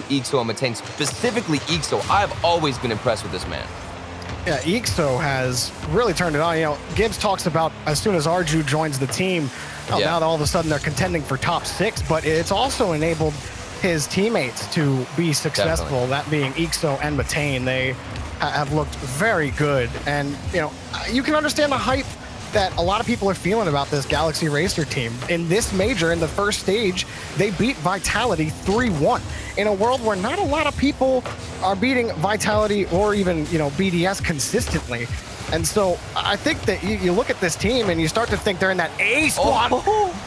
EXO and Matane, specifically EXO. I've always been impressed with this man. Yeah, EXO has really turned it on. You know, Gibbs talks about as soon as Arju joins the team, now all of a sudden they're contending for top 6, but it's also enabled his teammates to be successful, that being EXO and Matane. They have looked very good, and you know, you can understand the hype that a lot of people are feeling about this Galaxy Racer team. In this major, in the first stage, they beat Vitality 3-1 in a world where not a lot of people are beating Vitality or even, you know, BDS consistently. And so I think that you look at this team and you start to think they're in that A squad,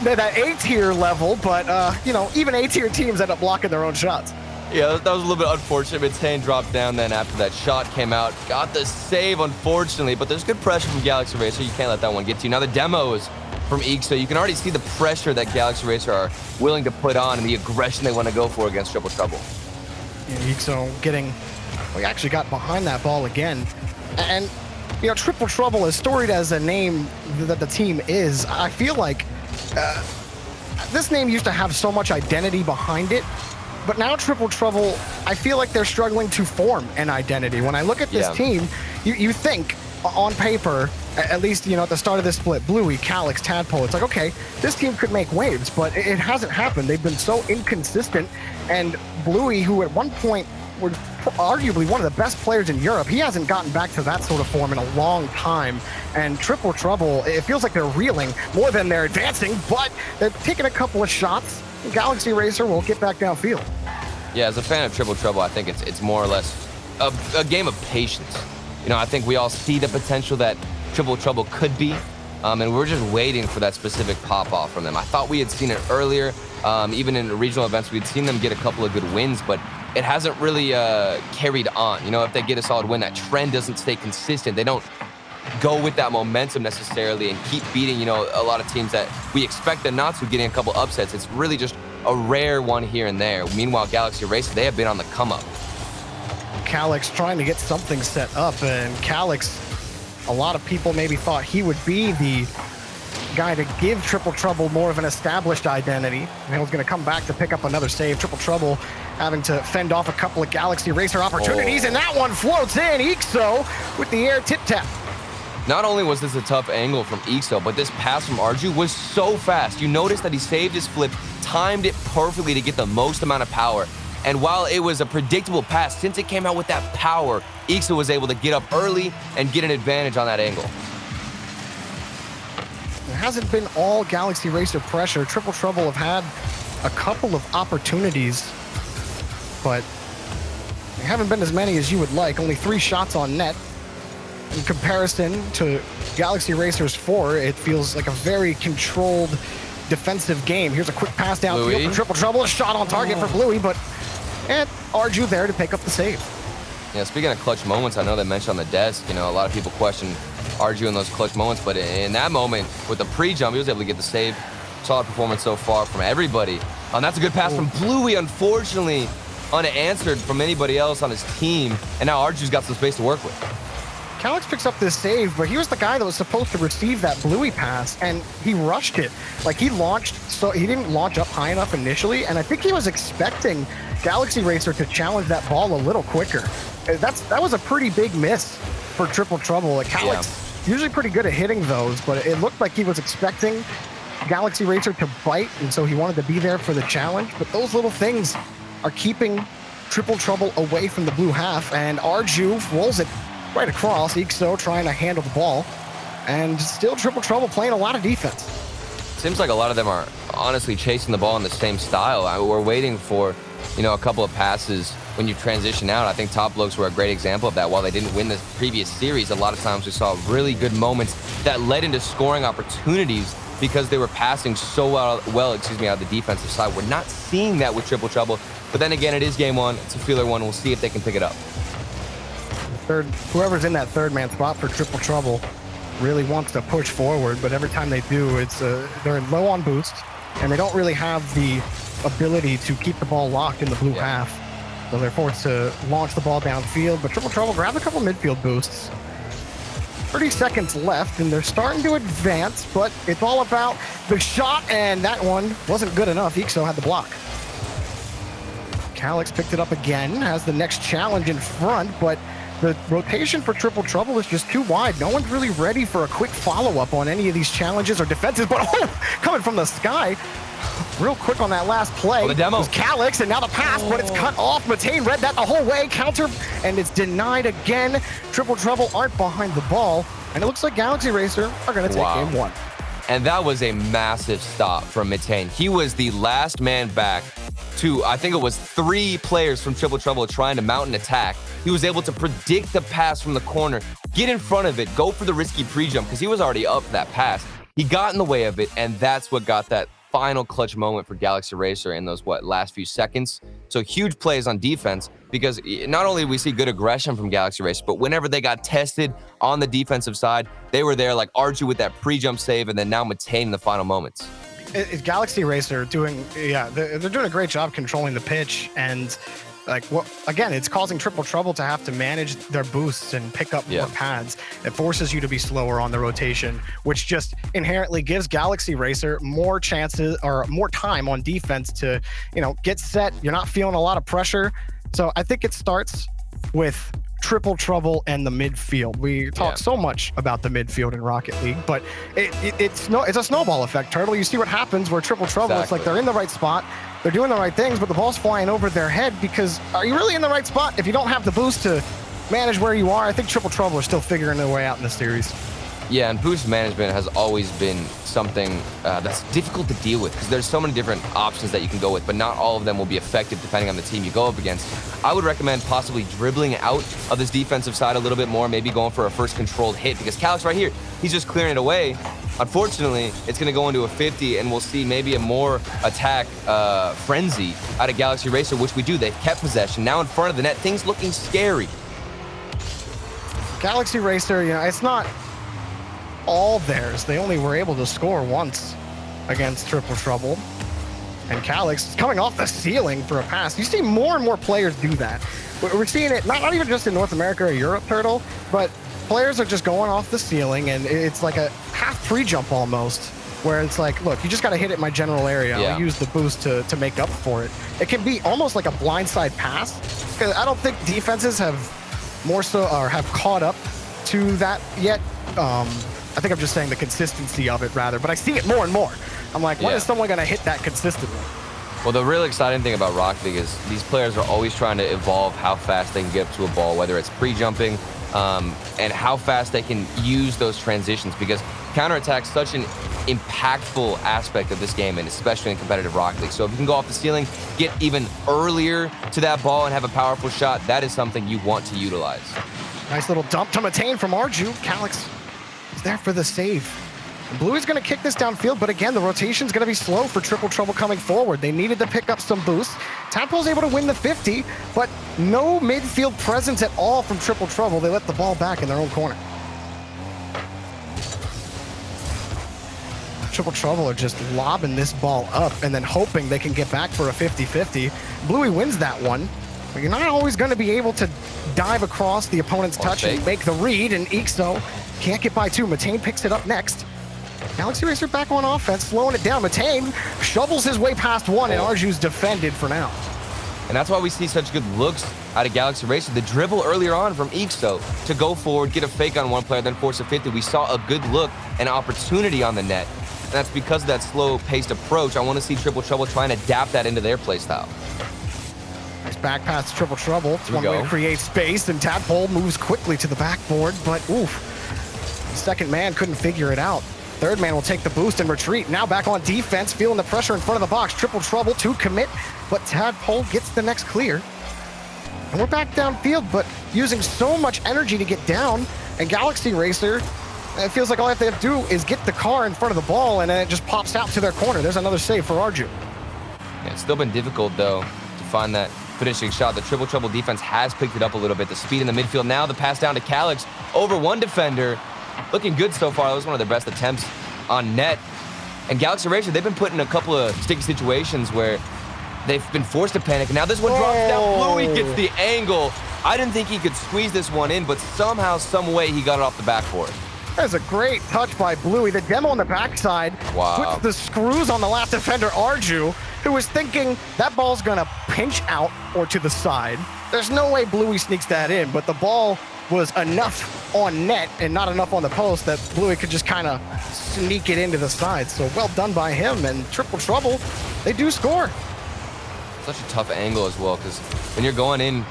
that A tier level, but you know, even A tier teams end up blocking their own shots. Yeah, that was a little bit unfortunate. Matane dropped down then after that shot came out. Got the save, unfortunately, but there's good pressure from Galaxy Racer. You can't let that one get to you. Now the demos from EXO, you can already see the pressure that Galaxy Racer are willing to put on and the aggression they want to go for against Triple Trouble. Yeah, EXO getting, we actually got behind that ball again. And, you know, Triple Trouble, as storied as a name that the team is, I feel like this name used to have so much identity behind it. But now Triple Trouble, I feel like they're struggling to form an identity. When I look at this team, you think on paper, at least, you know, at the start of this split, Bluey, Calyx, Tadpole, it's like, okay, this team could make waves, but it hasn't happened. They've been so inconsistent. And Bluey, who at one point was arguably one of the best players in Europe, he hasn't gotten back to that sort of form in a long time. And Triple Trouble, it feels like they're reeling more than they're advancing, but they're taking a couple of shots. Galaxy Racer will get back downfield. Yeah, as a fan of Triple Trouble, I think it's more or less a game of patience. You know, I think we all see the potential that Triple Trouble could be, and we're just waiting for that specific pop-off from them. I thought we had seen it earlier, even in regional events, we'd seen them get a couple of good wins, but it hasn't really carried on. You know, if they get a solid win, that trend doesn't stay consistent. They don't go with that momentum necessarily and keep beating, you know, a lot of teams that we expect them not to, getting a couple upsets. It's really just a rare one here and there. Meanwhile, Galaxy Racer, they have been on the come up. Calyx trying to get something set up, and Calyx, a lot of people maybe thought he would be the guy to give Triple Trouble more of an established identity. And he was going to come back to pick up another save. Triple Trouble having to fend off a couple of Galaxy Racer opportunities, and that one floats in. EXO with the air tip-tap. Not only was this a tough angle from EXO, but this pass from Arju was so fast. You notice that he saved his flip, timed it perfectly to get the most amount of power. And while it was a predictable pass, since it came out with that power, EXO was able to get up early and get an advantage on that angle. It hasn't been all Galaxy Racer pressure. Triple Trouble have had a couple of opportunities, but they haven't been as many as you would like. Only 3 shots on net. In comparison to Galaxy Racer's 4, it feels like a very controlled defensive game. Here's a quick pass downfield for Triple Trouble. A shot on target for Bluey, but Arju there to pick up the save. Yeah, speaking of clutch moments, I know they mentioned on the desk, you know, a lot of people question Arju in those clutch moments, but in that moment, with the pre-jump, he was able to get the save. Solid performance so far from everybody. And that's a good pass from Bluey, unfortunately unanswered from anybody else on his team, and now Arju's got some space to work with. Calyx picks up this save, but he was the guy that was supposed to receive that Bluey pass, and he rushed it. Like, he launched, so he didn't launch up high enough initially, and I think he was expecting Galaxy Racer to challenge that ball a little quicker. That was a pretty big miss for Triple Trouble. Like, Calyx usually pretty good at hitting those, but it looked like he was expecting Galaxy Racer to bite, and so he wanted to be there for the challenge. But those little things are keeping Triple Trouble away from the blue half, and Arju rolls it right across. EXO trying to handle the ball, and still Triple Trouble playing a lot of defense. Seems like a lot of them are honestly chasing the ball in the same style. We're waiting for, you know, a couple of passes when you transition out. I think Top Blokes were a great example of that. While they didn't win the previous series, a lot of times we saw really good moments that led into scoring opportunities because they were passing so well, out of the defensive side. We're not seeing that with Triple Trouble, but then again, it is game 1. It's a feeler one. We'll see if they can pick it up. Whoever's in that third man spot for Triple Trouble really wants to push forward, but every time they do, it's they're low on boost, and they don't really have the ability to keep the ball locked in the blue half. So they're forced to launch the ball downfield, but Triple Trouble grabs a couple midfield boosts. 30 seconds left, and they're starting to advance, but it's all about the shot, and that one wasn't good enough. EXO had the block. Calyx picked it up again, has the next challenge in front, but the rotation for Triple Trouble is just too wide. No one's really ready for a quick follow-up on any of these challenges or defenses, but coming from the sky, real quick on that last play. The demo was Calyx, and now the pass, but it's cut off. Matane read that the whole way, counter, and it's denied again. Triple Trouble aren't behind the ball, and it looks like Galaxy Racer are gonna take game one. And that was a massive stop from Matane. He was the last man back to, I think it was 3 players from Triple Trouble trying to mount an attack. He was able to predict the pass from the corner, get in front of it, go for the risky pre-jump because he was already up that pass. He got in the way of it, and that's what got that final clutch moment for Galaxy Racer in those, last few seconds. So huge plays on defense because not only we see good aggression from Galaxy Racer, but whenever they got tested on the defensive side, they were there like Arju with that pre-jump save and then now Matane in the final moments. Is Galaxy Racer doing, they're doing a great job controlling the pitch, and again, it's causing Triple Trouble to have to manage their boosts and pick up more pads. It forces you to be slower on the rotation, which just inherently gives Galaxy Racer more chances or more time on defense to, get set. You're not feeling a lot of pressure. So I think it starts with Triple Trouble and the midfield. We talk so much about the midfield in Rocket League, but it's a snowball effect, Turtle. You see what happens where Triple Trouble, it's like they're in the right spot, they're doing the right things, but the ball's flying over their head because are you really in the right spot if you don't have the boost to manage where you are? I think Triple Trouble are still figuring their way out in the series. Yeah, and boost management has always been something that's difficult to deal with because there's so many different options that you can go with, but not all of them will be effective depending on the team you go up against. I would recommend possibly dribbling out of this defensive side a little bit more, maybe going for a first controlled hit because Calyx right here, he's just clearing it away. Unfortunately, it's going to go into a 50, and we'll see maybe a more attack frenzy out of Galaxy Racer, which we do. They've kept possession. Now in front of the net, things looking scary. Galaxy Racer, it's not all theirs. They only were able to score once against Triple Trouble. And Calyx is coming off the ceiling for a pass. You see more and more players do that. We're seeing it not even just in North America or Europe, Turtle, but players are just going off the ceiling, and it's like a half pre-jump almost, where it's like, look, you just got to hit it in my general area. I'll use the boost to make up for it. It can be almost like a blindside pass, because I don't think defenses have more so or have caught up to that yet. I think I'm just saying the consistency of it rather, but I see it more and more. I'm like, when is someone going to hit that consistently? Well, the really exciting thing about Rocket League is these players are always trying to evolve how fast they can get up to a ball, whether it's pre-jumping, and how fast they can use those transitions, because counterattack's such an impactful aspect of this game, and especially in competitive Rocket League. So if you can go off the ceiling, get even earlier to that ball and have a powerful shot, that is something you want to utilize. Nice little dump to Matane from Arju. Calyx is there for the save. And Bluey's going to kick this downfield, but again, the rotation's going to be slow for Triple Trouble coming forward. They needed to pick up some boost. Tadpole's able to win the 50, but no midfield presence at all from Triple Trouble. They let the ball back in their own corner. Triple Trouble are just lobbing this ball up and then hoping they can get back for a 50-50. Bluey wins that one, but you're not always going to be able to dive across the opponent's touch and make the read, and Ixo can't get by two. Matane picks it up next. Galaxy Racer back on offense, slowing it down. Matane shovels his way past one, and Arju's defended for now. And that's why we see such good looks out of Galaxy Racer. The dribble earlier on from Ixo to go forward, get a fake on one player, then force a 50. We saw a good look and opportunity on the net. And that's because of that slow-paced approach. I want to see Triple Trouble try and adapt that into their playstyle. Nice back pass to Triple Trouble. It's one way to create space, and Tadpole moves quickly to the backboard, but oof. The second man couldn't figure it out. Third man will take the boost and retreat. Now back on defense, feeling the pressure in front of the box. Triple Trouble to commit, but Tadpole gets the next clear. And we're back downfield, but using so much energy to get down. And Galaxy Racer, it feels like all they have to do is get the car in front of the ball, and then it just pops out to their corner. There's another save for Arju. Yeah, it's still been difficult, though, to find that finishing shot. The Triple Trouble defense has picked it up a little bit. The speed in the midfield. Now the pass down to Calyx over one defender. Looking good so far. That was one of their best attempts on net. And Galaxy Racer, they've been put in a couple of sticky situations where they've been forced to panic. Now this one drops down. Bluey gets the angle. I didn't think he could squeeze this one in, but somehow, some way, he got it off the backboard. That's a great touch by Bluey. The demo on the backside puts the screws on the last defender, Arju, who was thinking that ball's gonna pinch out or to the side. There's no way Bluey sneaks that in, but the ball was enough on net and not enough on the post that Bluey could just kind of sneak it into the side. So well done by him, and Triple Trouble, they do score. Such a tough angle as well, because when you're going in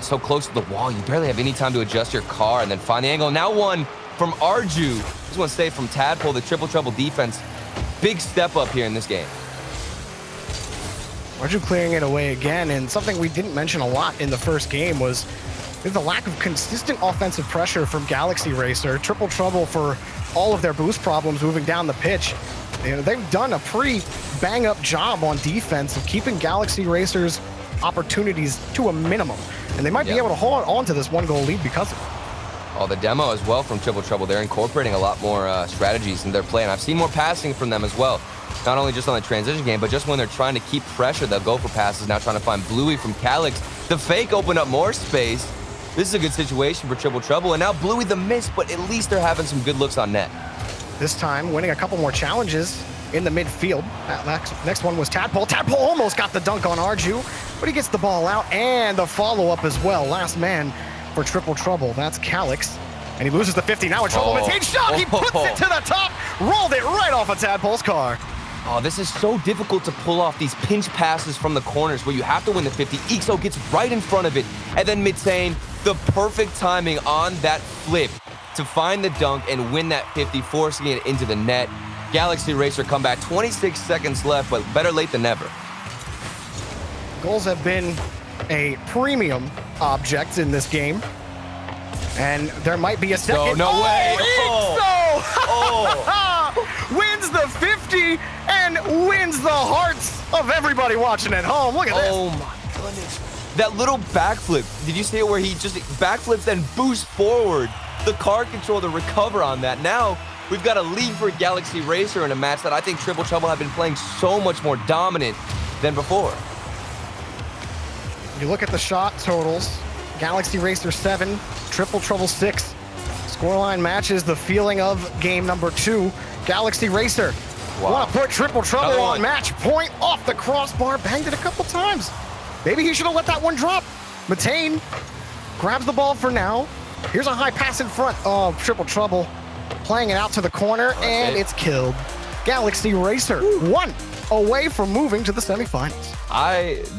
so close to the wall, you barely have any time to adjust your car and then find the angle. Now one from Arju. This one saved from Tadpole, the Triple Trouble defense. Big step up here in this game. Arju clearing it away again, and something we didn't mention a lot in the first game was the lack of consistent offensive pressure from Galaxy Racer. Triple Trouble, for all of their boost problems moving down the pitch, they've done a pretty bang-up job on defense of keeping Galaxy Racers' opportunities to a minimum, and they might be able to hold on to this one-goal lead because of it. Oh, the demo as well from Triple Trouble. They're incorporating a lot more strategies in their play, and I've seen more passing from them as well. Not only just on the transition game, but just when they're trying to keep pressure, they'll go for passes. Now trying to find Bluey from Calyx. The fake opened up more space. This is a good situation for Triple Trouble, and now Bluey the miss, but at least they're having some good looks on net. This time, winning a couple more challenges in the midfield. That next one was Tadpole. Tadpole almost got the dunk on Arju, but he gets the ball out and the follow-up as well. Last man for Triple Trouble, that's Calyx. And he loses the 50, now in trouble. Metane's shot, he puts it to the top, rolled it right off of Tadpole's car. Oh, this is so difficult to pull off these pinch passes from the corners where you have to win the 50. Ixo gets right in front of it, and then Metane, the perfect timing on that flip to find the dunk and win that 50, forcing it into the net. Galaxy Racer comeback, 26 seconds left, but better late than never. Goals have been a premium object in this game, and there might be a second. No way! Wins the 50 and wins the hearts of everybody watching at home. Look at this. Oh my goodness. That little backflip, did you see it where he just backflips and boosts forward? The car control to recover on that. Now we've got a lead for Galaxy Racer in a match that I think Triple Trouble have been playing so much more dominant than before. You look at the shot totals. Galaxy Racer 7, Triple Trouble 6. Scoreline matches the feeling of game number 2. Galaxy Racer want to put Triple Trouble on match point off the crossbar. Banged it a couple times. Maybe he should have let that one drop. Metane grabs the ball for now. Here's a high pass in front of Triple Trouble, playing it out to the corner, and it's killed. Galaxy Racer 1 away from moving to the semifinals.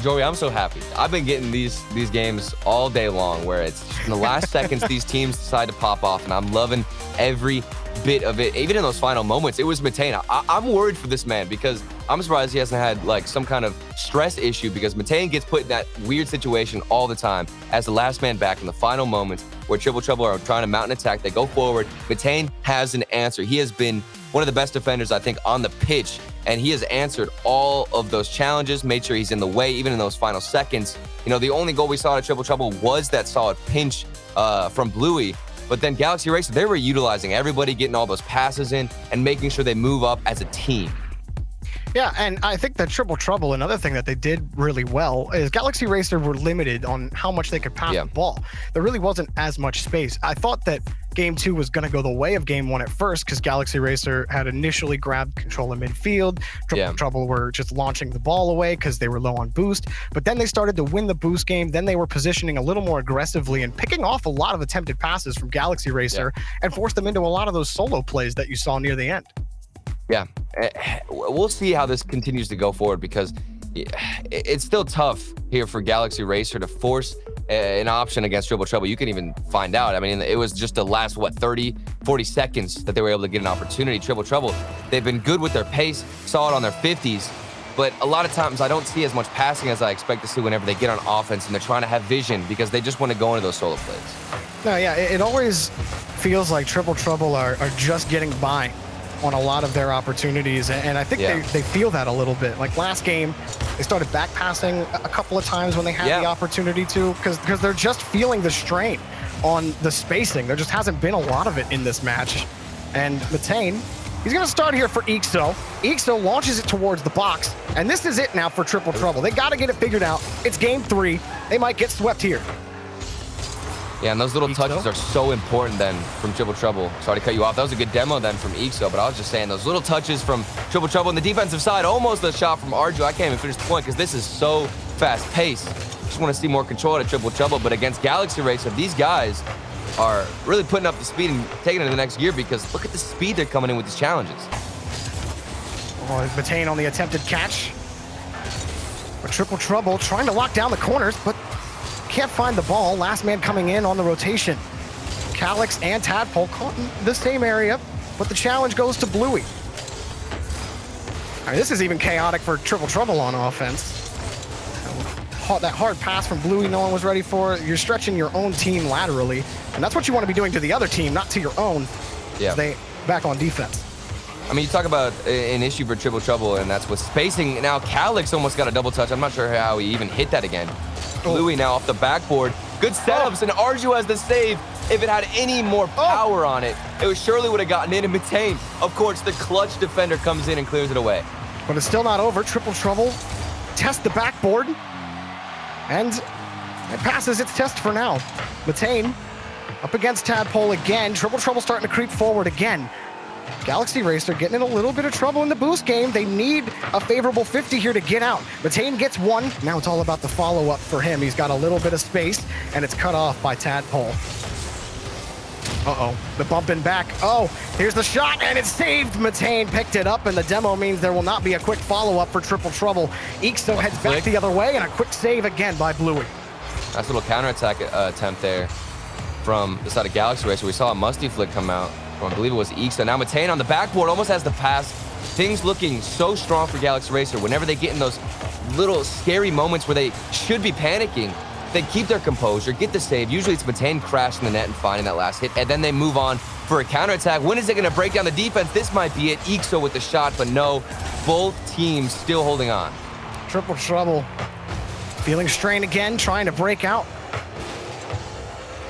Joey, I'm so happy. I've been getting these games all day long where it's in the last seconds these teams decide to pop off, and I'm loving every bit of it. Even in those final moments, it was Metane. I'm worried for this man because I'm surprised he hasn't had like some kind of stress issue, because Metane gets put in that weird situation all the time as the last man back in the final moments where Triple Trouble are trying to mount an attack. They go forward. Metane has an answer. He has been one of the best defenders, I think, on the pitch, and he has answered all of those challenges, made sure he's in the way, even in those final seconds. You know, the only goal we saw at Triple Trouble was that solid pinch from Bluey. But then Galaxy Racer, they were utilizing everybody, getting all those passes in and making sure they move up as a team. Yeah, and I think that Triple Trouble, another thing that they did really well is Galaxy Racer were limited on how much they could pass the ball. There really wasn't as much space. I thought that Game 2 was going to go the way of Game 1 at first because Galaxy Racer had initially grabbed control in midfield. Triple Trouble were just launching the ball away because they were low on boost. But then they started to win the boost game. Then they were positioning a little more aggressively and picking off a lot of attempted passes from Galaxy Racer and forced them into a lot of those solo plays that you saw near the end. Yeah, we'll see how this continues to go forward, because it's still tough here for Galaxy Racer to force an option against Triple Trouble. You can even find out. I mean, it was just the last, 30, 40 seconds that they were able to get an opportunity. Triple Trouble, they've been good with their pace, saw it on their 50s, but a lot of times I don't see as much passing as I expect to see whenever they get on offense and they're trying to have vision because they just want to go into those solo plays. No, yeah, it always feels like Triple Trouble are just getting by on a lot of their opportunities, and I think they feel that a little bit. Like last game, they started back passing a couple of times when they had the opportunity to, because they're just feeling the strain on the spacing. There just hasn't been a lot of it in this match. And Metane, he's going to start here for Ixo. Ixo launches it towards the box, and this is it now for Triple Trouble. They got to get it figured out. It's game 3. They might get swept here. Yeah, and those little touches are so important then from Triple Trouble. Sorry to cut you off. That was a good demo then from Ixo, but I was just saying those little touches from Triple Trouble on the defensive side, almost a shot from Arju. I can't even finish the point because this is so fast-paced. Just want to see more control at Triple Trouble, but against Galaxy Racer, these guys are really putting up the speed and taking it to the next gear because look at the speed they're coming in with these challenges. Oh, Matane on the attempted catch. But Triple Trouble trying to lock down the corners, but can't find the ball. Last man coming in on the rotation. Calyx and Tadpole caught in the same area, but the challenge goes to Bluey. I mean, this is even chaotic for Triple Trouble on offense. That hard pass from Bluey, no one was ready for. You're stretching your own team laterally, and that's what you want to be doing to the other team, not to your own. Yeah. They back on defense. I mean, you talk about an issue for Triple Trouble, and that's with spacing. Now, Calyx almost got a double touch. I'm not sure how he even hit that again. Bluey now off the backboard. Good setups, and Arju has the save. If it had any more power on it, it surely would have gotten in. And Matane, of course, the clutch defender comes in and clears it away. But it's still not over. Triple Trouble test the backboard, and it passes its test for now. Matane up against Tadpole again. Triple Trouble starting to creep forward again. Galaxy Racer getting in a little bit of trouble in the boost game. They need a favorable 50 here to get out. Matane gets one. Now it's all about the follow-up for him. He's got a little bit of space, and it's cut off by Tadpole. Uh-oh, the bumping back. Oh, here's the shot, and it's saved. Matane picked it up, and the demo means there will not be a quick follow-up for Triple Trouble. Ixo heads back the other way, and a quick save again by Bluey. Nice little counterattack attempt there from the side of Galaxy Racer. We saw a musty flick come out. I believe it was Ixo. Now Matane on the backboard almost has the pass. Things looking so strong for Galaxy Racer. Whenever they get in those little scary moments where they should be panicking, they keep their composure, get the save. Usually it's Matane crashing the net and finding that last hit, and then they move on for a counterattack. When is it going to break down the defense? This might be it. Ixo with the shot, but no, both teams still holding on. Triple Trouble feeling strain again, trying to break out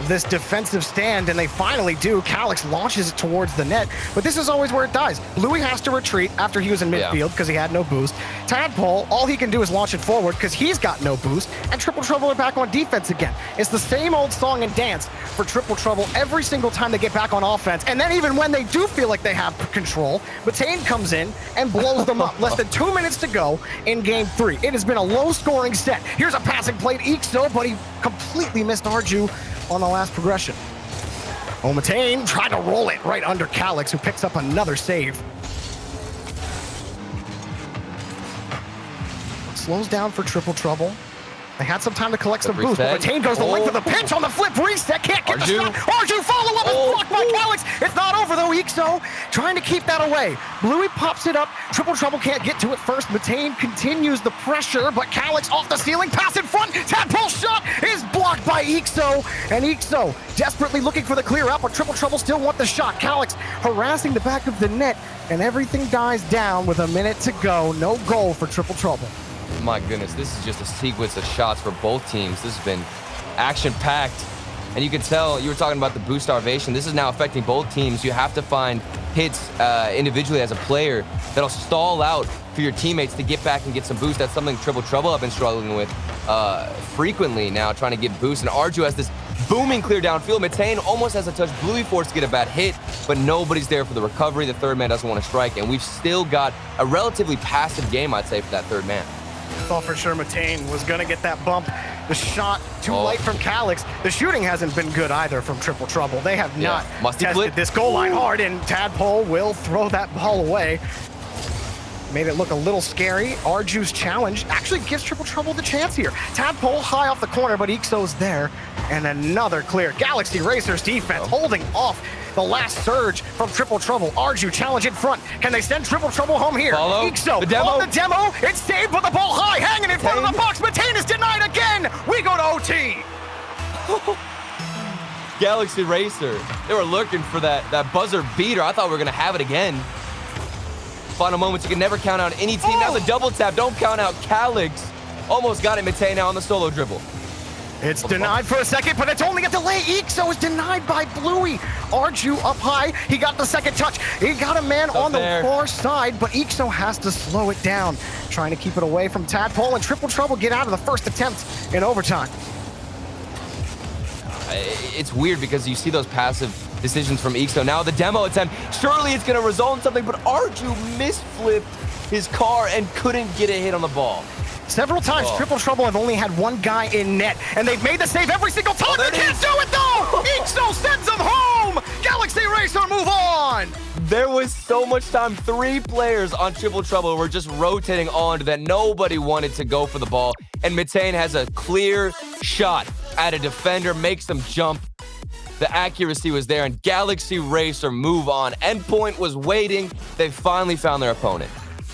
this defensive stand, and they finally do. Calyx launches it towards the net, but this is always where it dies. Bluey has to retreat after he was in midfield because he had no boost. Tadpole, all he can do is launch it forward because he's got no boost, and Triple Trouble are back on defense again. It's the same old song and dance for Triple Trouble every single time they get back on offense, and then even when they do feel like they have control, Matane comes in and blows them up. Less than 2 minutes to go in Game 3. It has been a low-scoring set. Here's a passing play to Ixo, but he completely missed Arju on the last progression. Oh, Matane tried to roll it right under Calyx, who picks up another save. Slows down for Triple Trouble. They had some time to collect some boost, but Matane goes the length of the pitch on the flip reset. Can't get the shot. Arju follow-up is blocked by Calyx. It's not over though. Ixo trying to keep that away. Bluey pops it up. Triple Trouble can't get to it first. Matane continues the pressure, but Calyx off the ceiling, pass in front. Tadpole shot is blocked by Ixo, and Ixo desperately looking for the clear out, but Triple Trouble still want the shot. Calyx harassing the back of the net, and everything dies down with a minute to go. No goal for Triple Trouble. My goodness, this is just a sequence of shots for both teams. This has been action-packed, and you can tell, you were talking about the boost starvation. This is now affecting both teams. You have to find hits individually as a player that'll stall out for your teammates to get back and get some boost. That's something Triple Trouble have been struggling with frequently now, trying to get boost. And Arju has this booming clear downfield. Matane almost has a touch. Bluey forced to get a bad hit, but nobody's there for the recovery. The third man doesn't want to strike, and we've still got a relatively passive game, I'd say, for that third man. Thought for sure Matane was going to get that bump. The shot too light from Calyx. The shooting hasn't been good either from Triple Trouble. They have not tested this goal line hard, and Tadpole will throw that ball away. Made it look a little scary. Arju's challenge actually gives Triple Trouble the chance here. Tadpole high off the corner, but Ixo's there. And another clear. Galaxy Racers defense holding off the last surge from Triple Trouble. Arju challenge in front. Can they send Triple Trouble home here? Ixo on the demo. It's saved, but the ball high, hanging in front of the box. Matane is denied again. We go to OT. Galaxy Racer, they were looking for that buzzer beater. I thought we were going to have it again. Final moments, you can never count out any team. Now the double tap, don't count out Calyx. Almost got it, Matane now on the solo dribble. It's denied for a second, but it's only a delay. Ixo is denied by Bluey. Arju up high. He got the second touch. He got a man on the far side, but Ixo has to slow it down, trying to keep it away from Tadpole, and Triple Trouble get out of the first attempt in overtime. it's weird because you see those passive decisions from Ixo. Now the demo attempt, surely it's going to result in something, but Arju misflipped his car and couldn't get a hit on the ball. Several times, Triple Trouble have only had one guy in net, and they've made the save every single time. They can't do it, though! Ixo sends them home! Galaxy Racer, move on! There was so much time. 3 players on Triple Trouble were just rotating on that nobody wanted to go for the ball. And Mitane has a clear shot at a defender, makes them jump. The accuracy was there, and Galaxy Racer move on. Endpoint was waiting. They finally found their opponent.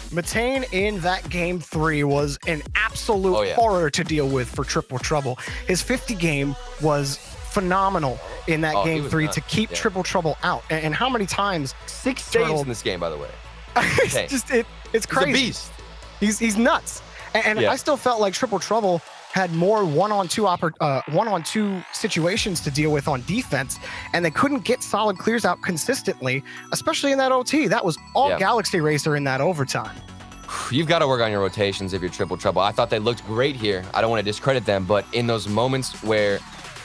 Mitane in that game 3 was an absolute horror to deal with for Triple Trouble. His 50 game was phenomenal in that game 3 to keep Triple Trouble out. And how many times? 6 saves in this game, by the way. It's crazy. He's a beast. He's nuts. And I still felt like Triple Trouble had more one-on-two situations to deal with on defense, and they couldn't get solid clears out consistently, especially in that OT. That was all Galaxy Racer in that overtime. You've got to work on your rotations if you're Triple Trouble. I thought they looked great here. I don't want to discredit them, but in those moments where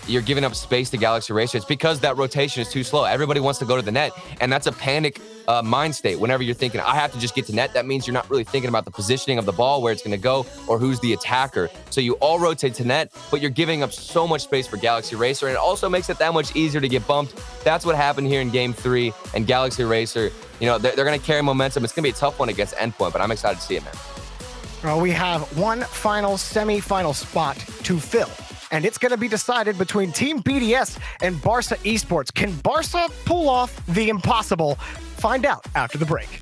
you're giving up space to Galaxy Racer, it's because that rotation is too slow. Everybody wants to go to the net, and that's a panic mind state. Whenever you're thinking, I have to just get to net, that means you're not really thinking about the positioning of the ball, where it's going to go, or who's the attacker. So you all rotate to net, but you're giving up so much space for Galaxy Racer, and it also makes it that much easier to get bumped. That's what happened here in Game 3, and Galaxy Racer, you know, they're going to carry momentum. It's going to be a tough one against Endpoint, but I'm excited to see it, man. Well, we have one final semi-final spot to fill, and it's going to be decided between Team BDS and Barca Esports. Can Barca pull off the impossible? Find out after the break.